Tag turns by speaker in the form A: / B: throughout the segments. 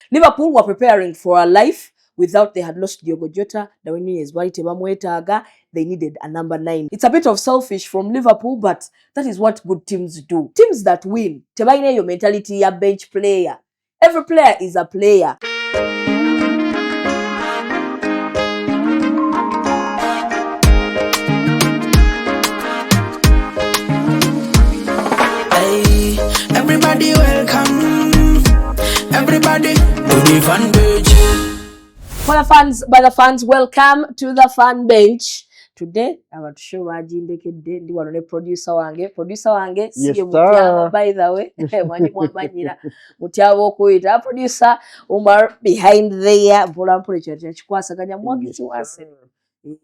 A: Liverpool were preparing for a life without they had lost Diogo Jota. Darwin Nunez bali tebamwetaaga. They needed a number 9. It's a bit of selfish from Liverpool, but that is what good teams do. Teams that win, tebaine your mentality ya bench player. Every player is a player.
B: Hey, everybody welcome. Everybody to the fan bench.
A: For the fans, by the fans, welcome to the fan bench. Today, I want to show wajindekedde ndi wano ne producer wange siye mutyaba, by the way. Mwanyi mwamanyira mutyaba okuyita producer Umar behind there mpola ekyo kikwasaganya mwagizi wase. For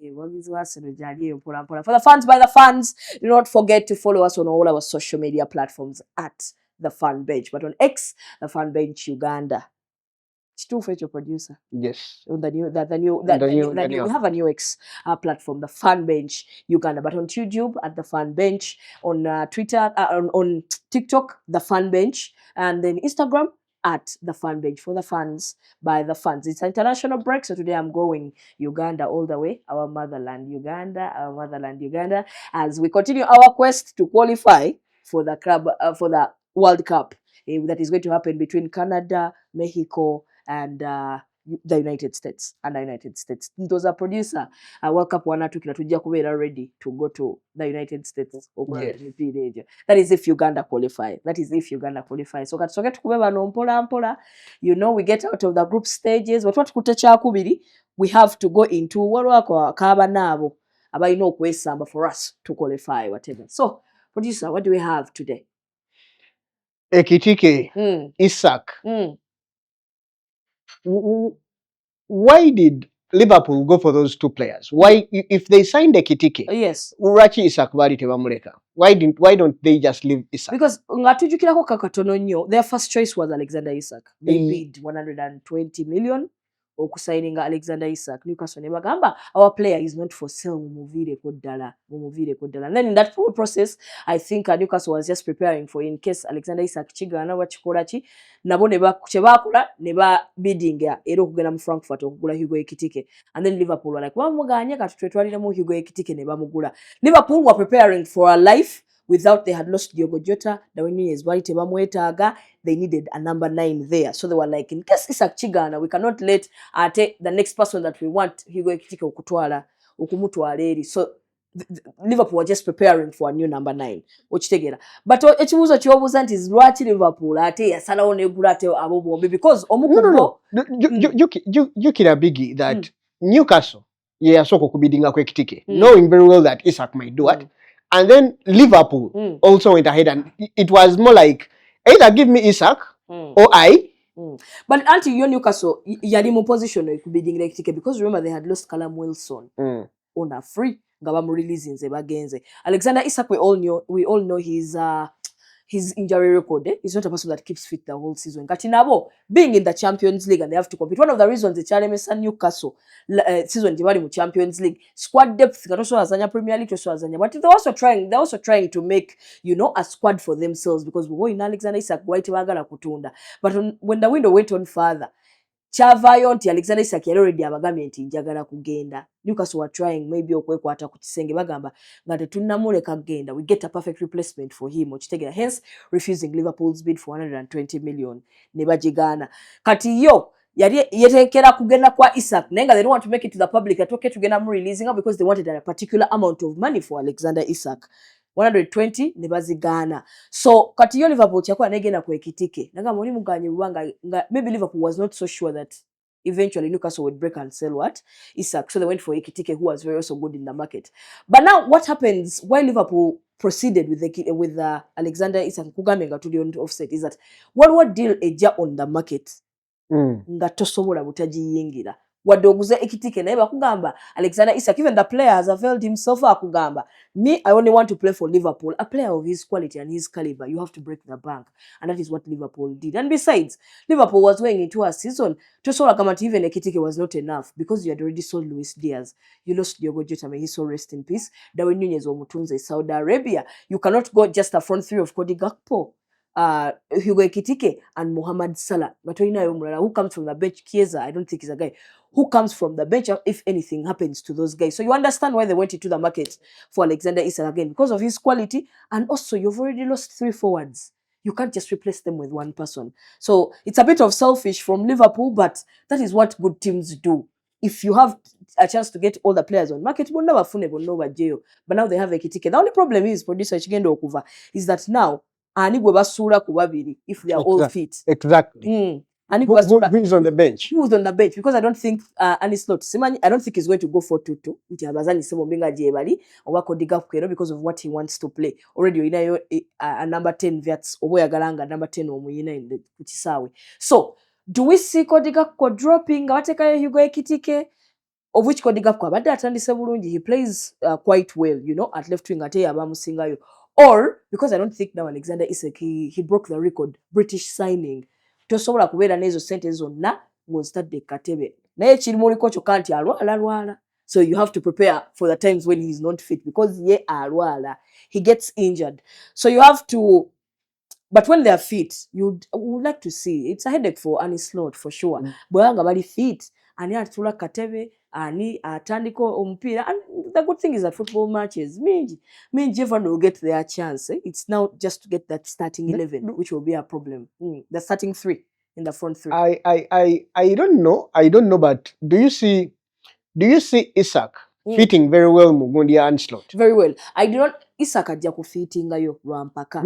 A: the fans, by the fans, do not forget to follow us on all our social media platforms at the fan bench, but on X, the fan bench Uganda. Kituufu ekyo producer.
C: Yes.
A: We have a new X platform, the Fan Bench Uganda, but on YouTube at the Fan Bench, on Twitter, on TikTok, the Fan Bench, and then Instagram at the Fan Bench, for the fans, by the fans. It's an international break, so today I'm going Uganda all the way, our motherland Uganda, as we continue our quest to qualify for the club for the World Cup that is going to happen between Canada, Mexico, and the United States. Those are producer World Cup wanatukira tujja kubeera ready to go to the United States.
C: Yes.
A: That is if Uganda qualify. So katusoke tukube bano mpola. We get out of the group stages. What tukutte kyakubiri, we have to go into walwako kaba nabo abalina okwesamba for us to qualify, whatever. So producer, what do we have today?
C: Ekitike, Isak. Why did Liverpool go for those two players? Why, if they signed Ekitike,
A: Yes.
C: Urachi Isak bali tebamuleka. Why don't they just leave Isak?
A: Because ngatujukirako kakatono nnyo, their first choice was Alexander Isak. They paid 120 million okusigninga Alexander Isak. Newcastle ne bagamba, our player is not for sale, mumuviireko ddala. And then in that whole process, I think Newcastle was just preparing for in case Alexander Isak kigaana bakikola ki, nabo kyebakola ne ba biddinga era okugenda mu Frankfurt okugula Hugo Ekitike. And then Liverpool were like, bamuganye kati twetwaliremu Hugo Ekitike ne bamugula. Liverpool were preparing for a life without they had lost Diogo Jota, Darwin Nunez bali tebamwetaaga. They needed a number 9 there. So they were like, in case Isak Chigana, we cannot let the next person that we want, Hugo Ekitike okumutwala eri. So Liverpool were just preparing for a new number 9. Okitegera. But ekibuuzo kyobuuza nti lwaki Liverpool ate yasalawo negula ate abo bombi, because omukubo
C: Jukira biggie that Newcastle yasooka okubidinga ku Ekitike, knowing very well that Isak might do it. And then Liverpool also went ahead, and it was more like, either give me Isak or I.
A: But until your Newcastle, yali mu position okubidingira Ekitike, because remember they had lost Callum Wilson on a free. Releasing bagenze. Alexander Isak, we all know his injury record. He's not a person that keeps fit the whole season. Katinabo, being in the Champions League and they have to compete. One of the reasons the Charlemesa Newcastle season mu Champions League squad depth also azanya Premier League also azanya. But they're also trying to make a squad for themselves, because we go in Alexander Isak white bagala kutunda. But when the window went on further, Chavayo nti Alexander Isak yali already abagambye nti njagala kugenda. Newcastle were trying maybe okwekwata ku kisenge bagamba nga tetunnamuleka kugenda. We get a perfect replacement for him. Okitegera, hence refusing Liverpool's bid for 120 million ne bagigaana. Kati yo yali yetekera kugenda kwa Isak naye nga they don't want to make it to the public atoke tugenda mu releasing her, because they wanted a particular amount of money for Alexander Isak. 120 ne bazigaana. So kati yo Liverpool kyakola negenda ku Ekitike naga muri muganye rwanga maybe Liverpool was not so sure that eventually Newcastle would break and sell Isak, so they went for Ekitike, who was very also good in the market. But now what happens while Liverpool proceeded with Alexander Isak kugamenga to the offset is that what deal eja on the market nga tosobola butajiyingira wadde oguze Ekitike naye bakugamba Alexander Isak, even the player has availed himself akugamba, me I only want to play for Liverpool, a player of his quality and his caliber, you have to break the bank. And that is what Liverpool did. And besides, Liverpool was going into a season tosobola kama even Ekitike was not enough, because you had already sold Luis Diaz, you lost Diogo Jota, may he so rest in peace, Darwin Nunez omutunze Saudi Arabia, you cannot go just a front three of Cody Gakpo. Hugo Ekitike and Mohamed Salah. But who comes from the bench? Chiesa, I don't think he's a guy who comes from the bench if anything happens to those guys. So you understand why they went into the market for Alexander Isak again, because of his quality, and also you've already lost 3 forwards. You can't just replace them with one person. So it's a bit of selfish from Liverpool, but that is what good teams do. If you have a chance to get all the players on market, but now they have Ekitike. The only problem is, producer Chigendo Okuva, is that now ani gwe basula ku babiri if they are all fit.
C: Exactly. Who is on the bench?
A: Who's on the bench? Because I don't think Anis Lot Simani, I don't think he's going to go 4-2-2. Because of what he wants to play. Already you know a number 10 Viats Oboyagalanga number 10 omuyina in the Kuchisawe. So do we see Kodigakko dropping? Wateka Hugo Ekitike, of which Kodigakko abadde atandise bulungi, he plays quite well, you know, at left wing ate abamusingayo. Or because I don't think now Alexander Isak he broke the record British signing. Tosobola kubeera n'ezo sente zonna ng'ozitadde katebe. Naye kirimuliko kyokka nti alwala. So you have to prepare for the times when he's not fit, because ye alwala. He gets injured. So you have to, but when they are fit, you would like to see. It's a headache for Anis Slot for sure. Bwanga bali fit, ani atula katebe, ani atandiko omupiira. And the good thing is that football matches, minji everyone will get their chance. It's now just to get that starting 11, which will be a problem. The starting 3 in the front 3.
C: I don't know, but do you see Isak fitting very well Mugundi and Slot?
A: Very well. I do not. Isak ajja kufitingayo lwampaka.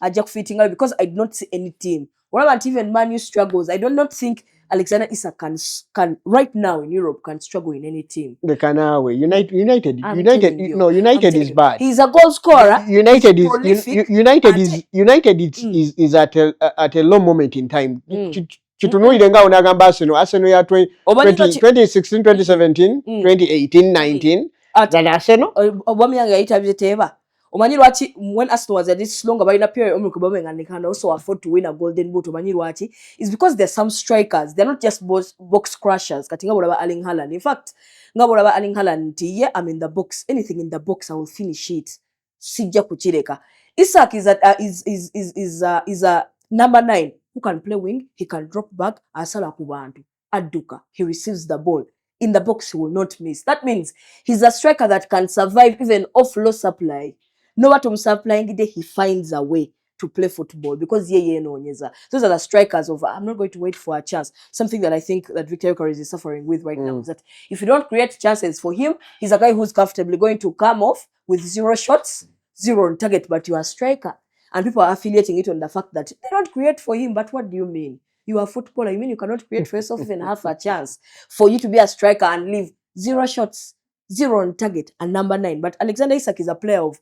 A: Ajja kufitingayo because I do not see any team. Whatever, even Man U struggles, I do not think Alexander Isak can right now in Europe can struggle in any team.
C: The Canawe United is bad.
A: He's a goal scorer.
C: United is at a low moment in time. Chitunuire nga onagamba Arsenal ya 2016, 2017, 2018, 19. That Arsenal.
A: Obameyang yayitabye teba. Omanyi lwaki when Arsenal was at this longer balina period Obameyang and they can also afford to win a golden boot. Omanyi lwaki is because there's some strikers. They're not just box crushers. Kati nga bolaba Erling Haaland. In fact, nga bolaba Erling Haaland nti I'm in the box. Anything in the box I will finish it. Sijja kuchireka. Isak is a number 9 who can play wing. He can drop back. Asala kubantu. Aduka. He receives the ball. In the box, he will not miss. That means he's a striker that can survive even off low supply. No matter supplying it, he finds a way to play football because those are the strikers of I'm not going to wait for a chance. Something that I think that Victor Yokeres is suffering with right now is that if you don't create chances for him, he's a guy who's comfortably going to come off with 0 shots, 0 on target, but you are a striker. And people are affiliating it on the fact that they don't create for him. But what do you mean? You are a footballer. You mean you cannot create for yourself even half a chance for you to be a striker and leave 0 shots, 0 on target, and number 9. But Alexander Isak is a player of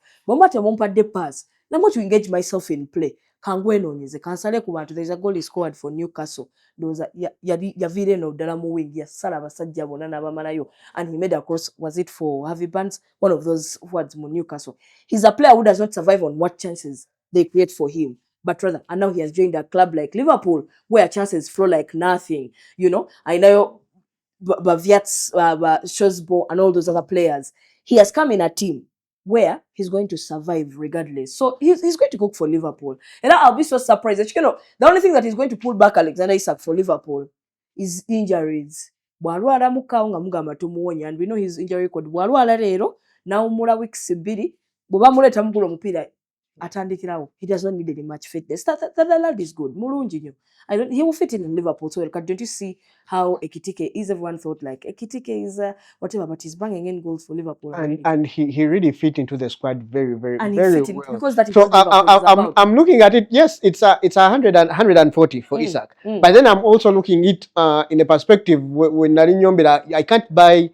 A: de pass. I'm going to engage myself in play. There's a goal he scored for Newcastle. Those Yavire no Dalamu wing, Yasala Basajja Bonana Bamanayo, and he made a cross. Was it for Harvey Barnes? One of those forwards for Newcastle. He's a player who does not survive on what chances they create for him. But rather, and now he has joined a club like Liverpool, where chances flow like nothing. You know, I know Baviats, Shosbo, and all those other players. He has come in a team where he's going to survive regardless. So he's going to cook for Liverpool. And I'll be so surprised. You know, the only thing that is going to pull back Alexander Isak for Liverpool is injuries. And we know his injury record. Now mula weeks biri. Bobamuleta mukulu mupira. He does not need any much fitness. That lad is good. He will fit in Liverpool. So don't you see how Ekitike is? Everyone thought like Ekitike is whatever, but he's banging in goals for Liverpool.
C: And he really fit into the squad very well.
A: Because that is
C: so I'm looking at it. Yes, it's 140 for Isak. But then I'm also looking it in a perspective when Narinyombera, I can't buy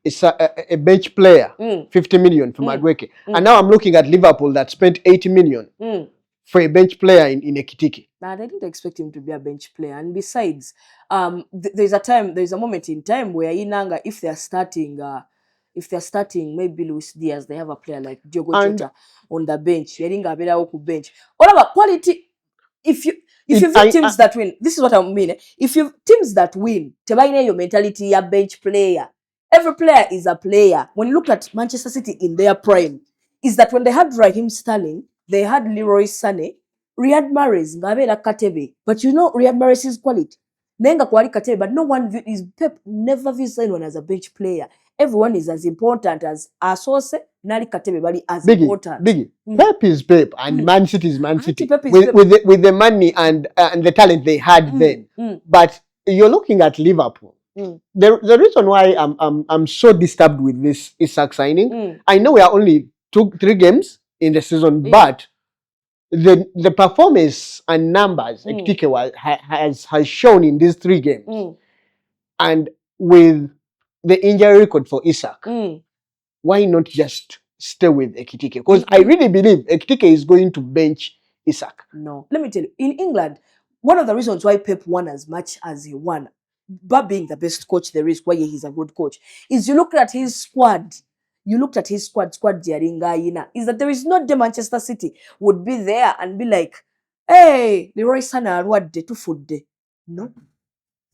C: a bench player 50 million for Madueke. And now I'm looking at Liverpool that spent 80 million for a bench player in Ekitike.
A: Nah, they didn't expect him to be a bench player. And besides, there's a moment in time where Inanga, if they're starting maybe Luis Diaz, they have a player like Diogo Jota on the bench. Bench. Whatever quality, if you have teams that win, this is what I mean. If you teams that win, tebaine your mentality, a bench player. Every player is a player. When you look at Manchester City in their prime, is that when they had Raheem Sterling, they had Leroy Sané, Riyad Mahrez ngabera Katebe, but you know Riyad Mahrez's quality. Nenga kwali Katebe, but no one is Pep never views anyone as a bench player. Everyone is as important as Asose, Nali Katebe, but as important.
C: Biggie. Pep is Pep, and Man City is Man City.
A: Pep is
C: with,
A: Pep.
C: with the money and the talent they had then. But you're looking at Liverpool. The reason why I'm so disturbed with this Isak signing, I know we are only 3 games in the season, but the performance and numbers Ekitike has shown in these 3 games, and with the injury record for Isak, why not just stay with Ekitike? Because I really believe Ekitike is going to bench Isak.
A: No, let me tell you, in England, one of the reasons why Pep won as much as he won, but being the best coach there is, why he's a good coach, is you looked at his squad. You looked at his squad Jaringa, is that there is not the Manchester City would be there and be like, hey, Leroy Sané, what day to food day? No.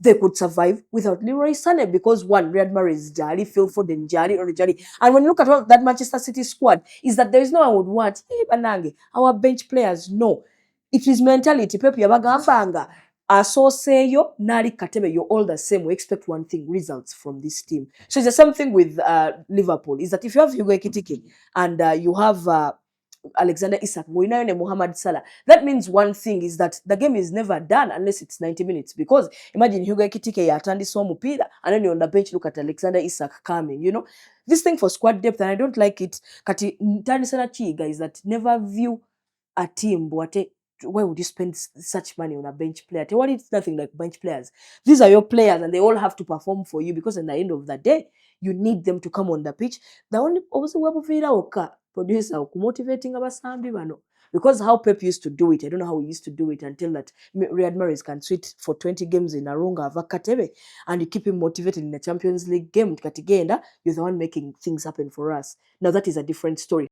A: They could survive without Leroy Sané because one, Riyad Mahrez is Jali, Phil Foden, Jali, or Jali. And when you look at that Manchester City squad, is that there is no one would want, hey, Banange, our bench players, no. It is mentality. Pep yabagambanga. Asoseyo, Nari Katebe, you're all the same. We expect one thing, results from this team. So it's the same thing with Liverpool, is that if you have Hugo Ekitike and you have Alexander Isak, and Mohamed Salah, that means one thing is that the game is never done unless it's 90 minutes. Because imagine Hugo Ekitike atandi so mupira and then you're on the bench, look at Alexander Isak coming, you know. This thing for squad depth, and I don't like it. Kati ntani sana chi guys that never view a team, but why would you spend such money on a bench player? What is nothing like bench players? These are your players and they all have to perform for you because at the end of the day, you need them to come on the pitch. The only obviously producer motivating abasambi bano. Because how Pep used to do it, I don't know how he used to do it until that Riyad Mahrez can sit for 20 games in a runga vakatebe and you keep him motivated in the Champions League game. Katigenda, you're the one making things happen for us. Now that is a different story.